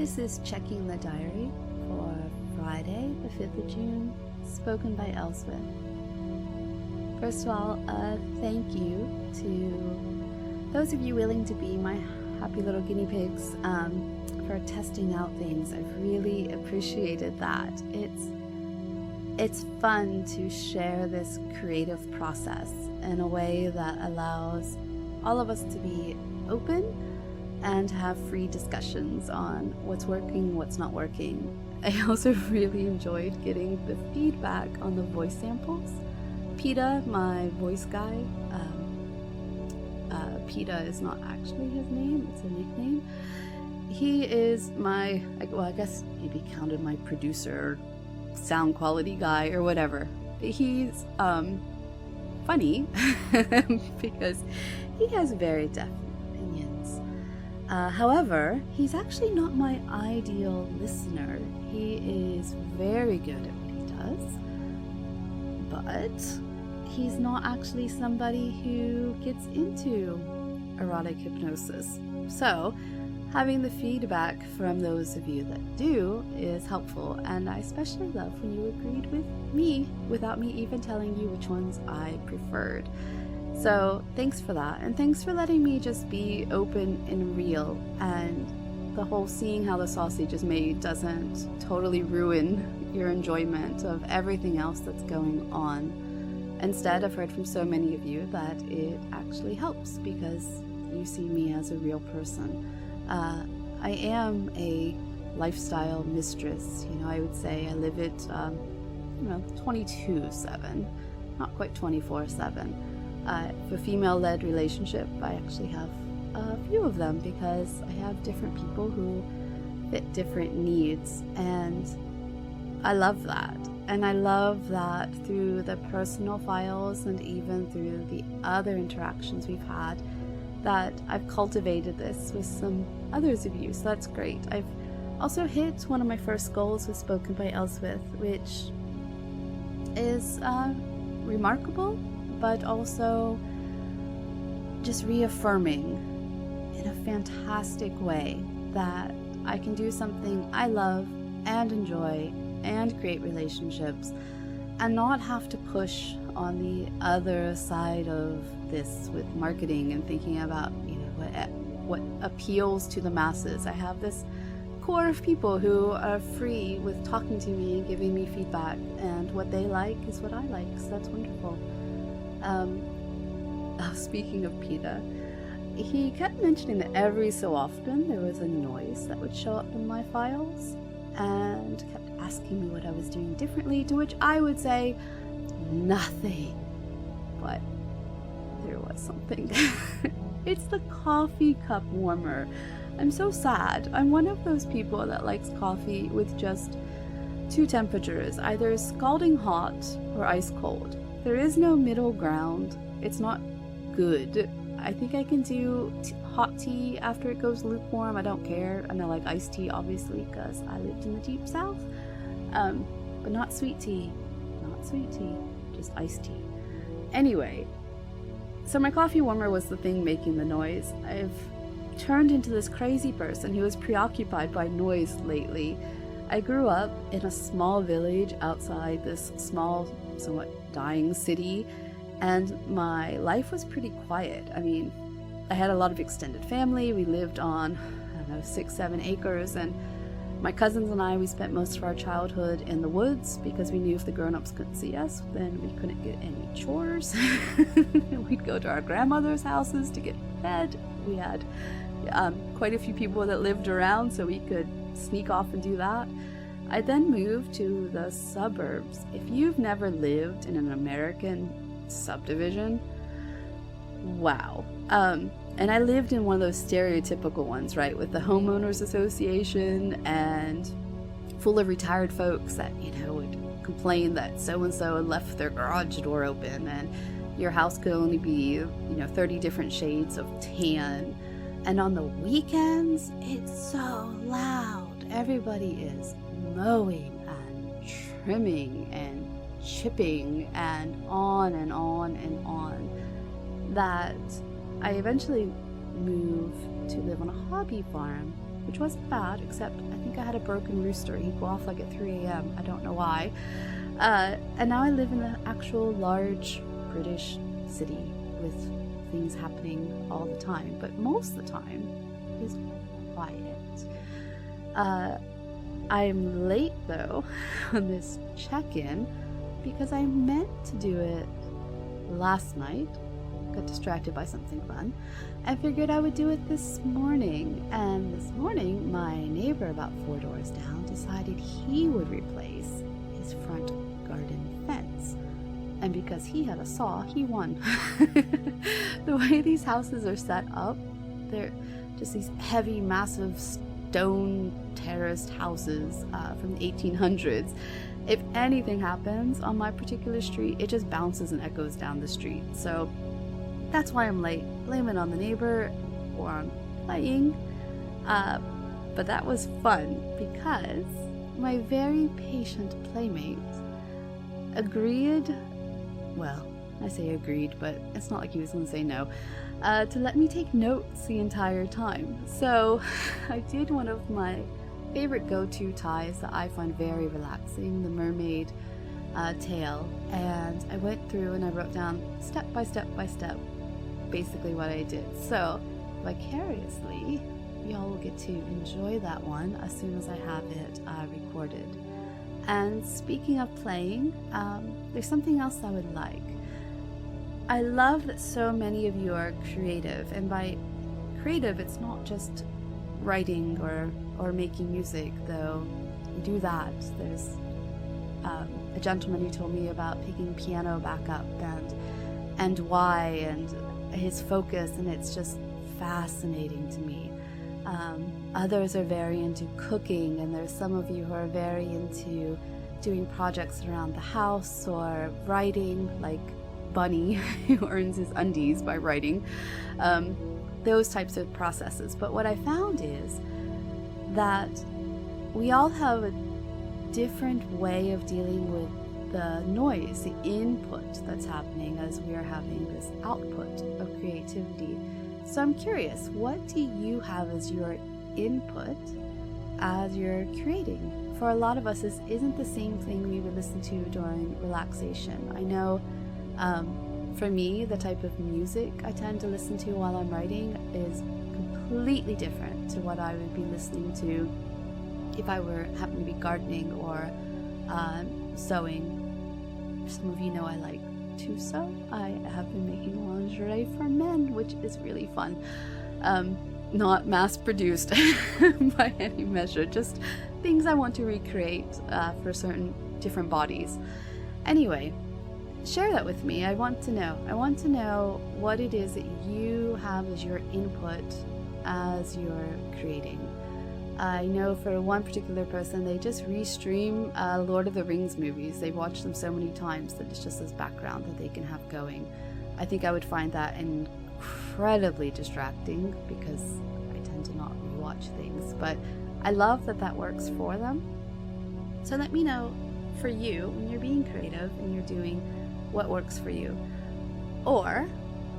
This is Checking the Diary for Friday, the 5th of June, spoken by Elswyth. First of all, thank you to those of you willing to be my happy little guinea pigs for testing out things. I've really appreciated that. It's fun to share this creative process in a way that allows all of us to be open and have free discussions on what's working, what's not working. I also really enjoyed getting the feedback on the voice samples. PETA, my voice guy, PETA is not actually his name, it's a nickname. He is my, well, I guess maybe counted my producer, sound quality guy, or whatever. He's funny because he has very definite opinions. However, he's actually not my ideal listener. He is very good at what he does, but he's not actually somebody who gets into erotic hypnosis. So, having the feedback from those of you that do is helpful, and I especially love when you agreed with me without me even telling you which ones I preferred. So thanks for that, and thanks for letting me just be open and real, and the whole seeing how the sausage is made doesn't totally ruin your enjoyment of everything else that's going on. Instead, I've heard from so many of you that it actually helps because you see me as a real person. I am a lifestyle mistress. I would say I live it, 22/7, not quite 24/7. For female-led relationship, I actually have a few of them because I have different people who fit different needs, and I love that. And I love that through the personal files and even through the other interactions we've had, that I've cultivated this with some others of you, so that's great. I've also hit one of my first goals with Spoken by Elswyth, which is remarkable, but also just reaffirming in a fantastic way that I can do something I love and enjoy and create relationships and not have to push on the other side of this with marketing and thinking about what appeals to the masses. I have this core of people who are free with talking to me and giving me feedback, and what they like is what I like, so that's wonderful. Speaking of PETA, he kept mentioning that every so often there was a noise that would show up in my files and kept asking me what I was doing differently, to which I would say nothing, but there was something. It's the coffee cup warmer. I'm so sad. I'm one of those people that likes coffee with just two temperatures, either scalding hot or ice cold. There is no middle ground. It's not good. I think I can do hot tea after it goes lukewarm. I don't care. And I like iced tea, obviously, because I lived in the deep south. But not sweet tea. Not sweet tea. Just iced tea. Anyway, so my coffee warmer was the thing making the noise. I've turned into this crazy person who is preoccupied by noise lately. I grew up in a small village outside this small, somewhat dying city, and my life was pretty quiet. I mean, I had a lot of extended family. We lived on, 6-7 acres, and my cousins and I, we spent most of our childhood in the woods because we knew if the grown-ups couldn't see us, then we couldn't get any chores. We'd go to our grandmother's houses to get fed. We had quite a few people that lived around, so we could sneak off and do that. I then moved to the suburbs. If you've never lived in an American subdivision, wow. And I lived in one of those stereotypical ones, right, with the homeowners association and full of retired folks that, would complain that so-and-so had left their garage door open and your house could only be, 30 different shades of tan. And on the weekends, it's so loud. Everybody is mowing and trimming and chipping and on and on and on, that I eventually moved to live on a hobby farm which wasn't bad, except I think I had a broken rooster. He'd go off like at 3 a.m. I don't know why. And now I live in an actual large British city with things happening all the time, but most of the time is quiet. I'm late though on this check-in because I meant to do it last night, got distracted by something fun. I figured I would do it this morning, and this morning my neighbor about 4 doors down decided he would replace his front garden fence. And because he had a saw, he won. The way these houses are set up, they're just these heavy, massive stone terraced houses from the 1800s. If anything happens on my particular street, it just bounces and echoes down the street. So that's why I'm late. Blame it on the neighbor or on playing. But that was fun because my very patient playmate agreed, well, I say agreed, but it's not like he was going to say no, to let me take notes the entire time. So I did one of my favorite go-to ties that I find very relaxing, the mermaid tale, and I went through and I wrote down step by step by step basically what I did. So vicariously y'all will get to enjoy that one as soon as I have it recorded. And speaking of playing, there's something else I would like. I love that so many of you are creative, and by creative it's not just writing or making music, though you do that. There's a gentleman who told me about picking piano back up and why, and his focus, and it's just fascinating to me. Others are very into cooking, and there's some of you who are very into doing projects around the house or writing, like Bunny, who earns his undies by writing. Those types of processes. But what I found is that we all have a different way of dealing with the noise, the input that's happening as we are having this output of creativity. So I'm curious, what do you have as your input as you're creating? For a lot of us, this isn't the same thing we would listen to during relaxation. I know for me, the type of music I tend to listen to while I'm writing is completely different to what I would be listening to if I were happened to be gardening or sewing. Some of you know I like to sew. I have been making lingerie for men, which is really fun. Not mass-produced by any measure, just things I want to recreate for certain different bodies. Anyway, share that with me. I want to know. I want to know what it is that you have as your input as you're creating. I know for one particular person, they just restream Lord of the Rings movies. They've watched them so many times that it's just this background that they can have going. I think I would find that incredibly distracting because I tend to not rewatch things. But I love that that works for them. So let me know for you when you're being creative and you're doing what works for you. Or,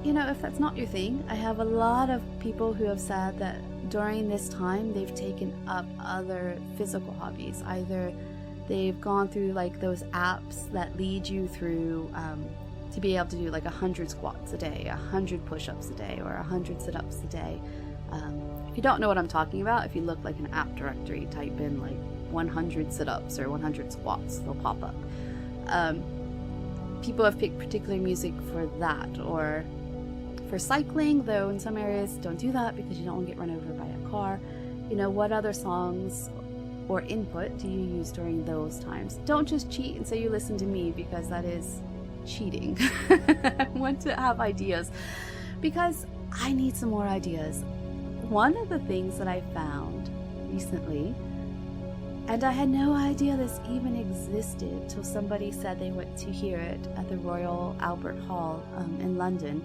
you know, if that's not your thing, I have a lot of people who have said that during this time they've taken up other physical hobbies. Either they've gone through like those apps that lead you through to be able to do like 100 squats a day, 100 push-ups a day, or 100 sit-ups a day. If you don't know what I'm talking about, if you look like an app directory, type in like 100 sit-ups or 100 squats, they'll pop up. People have picked particular music for that, or for cycling, though in some areas don't do that because you don't want to get run over by a car. You know, what other songs or input do you use during those times? Don't just cheat and say you listen to me, because that is cheating. I want to have ideas because I need some more ideas. One of the things that I found recently, and I had no idea this even existed till somebody said they went to hear it at the Royal Albert Hall in London,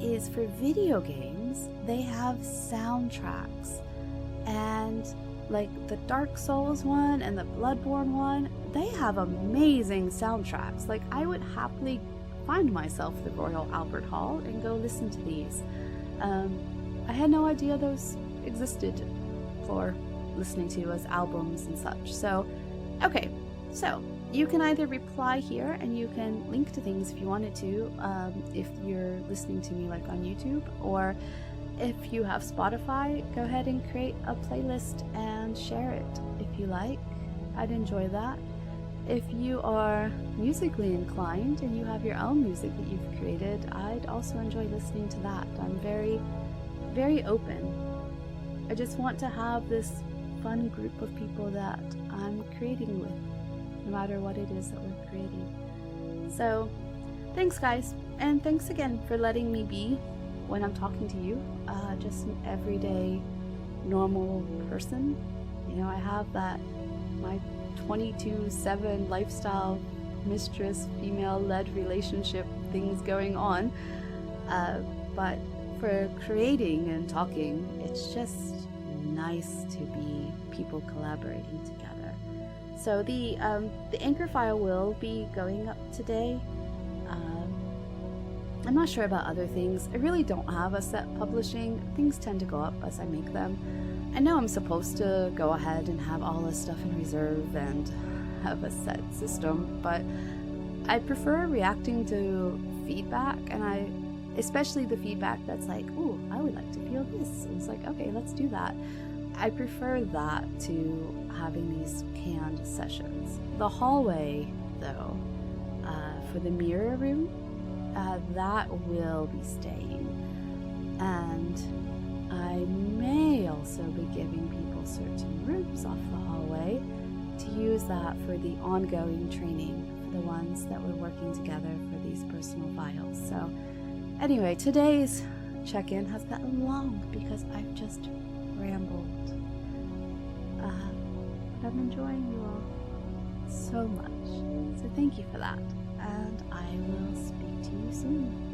is for video games, they have soundtracks. And like the Dark Souls one and the Bloodborne one, they have amazing soundtracks. Like, I would happily find myself at the Royal Albert Hall and go listen to these. I had no idea those existed. for listening to as albums and such. So, okay, so you can either reply here and you can link to things if you wanted to, if you're listening to me like on YouTube, or if you have Spotify, go ahead and create a playlist and share it if you like. I'd enjoy that. If you are musically inclined and you have your own music that you've created, I'd also enjoy listening to that. I'm very, very open. I just want to have this fun group of people that I'm creating with, no matter what it is that we're creating. So, thanks guys, and thanks again for letting me be when I'm talking to you, just an everyday, normal person. You know, I have that, my 22/7 lifestyle, mistress, female-led relationship things going on, but for creating and talking, it's just nice to be people collaborating together. So the anchor file will be going up today. I'm not sure about other things. I really don't have a set publishing. Things tend to go up as I make them. I know I'm supposed to go ahead and have all this stuff in reserve and have a set system, but I prefer reacting to feedback, and especially the feedback that's like, ooh, I would like to feel this. And it's like, okay, let's do that. I prefer that to having these canned sessions. The hallway, though, for the mirror room, that will be staying. And I may also be giving people certain rooms off the hallway to use that for the ongoing training for the ones that we're working together for these personal files. So anyway, today's check-in has gotten long because I've just rambled. But I'm enjoying you all so much. So thank you for that, and I will speak to you soon.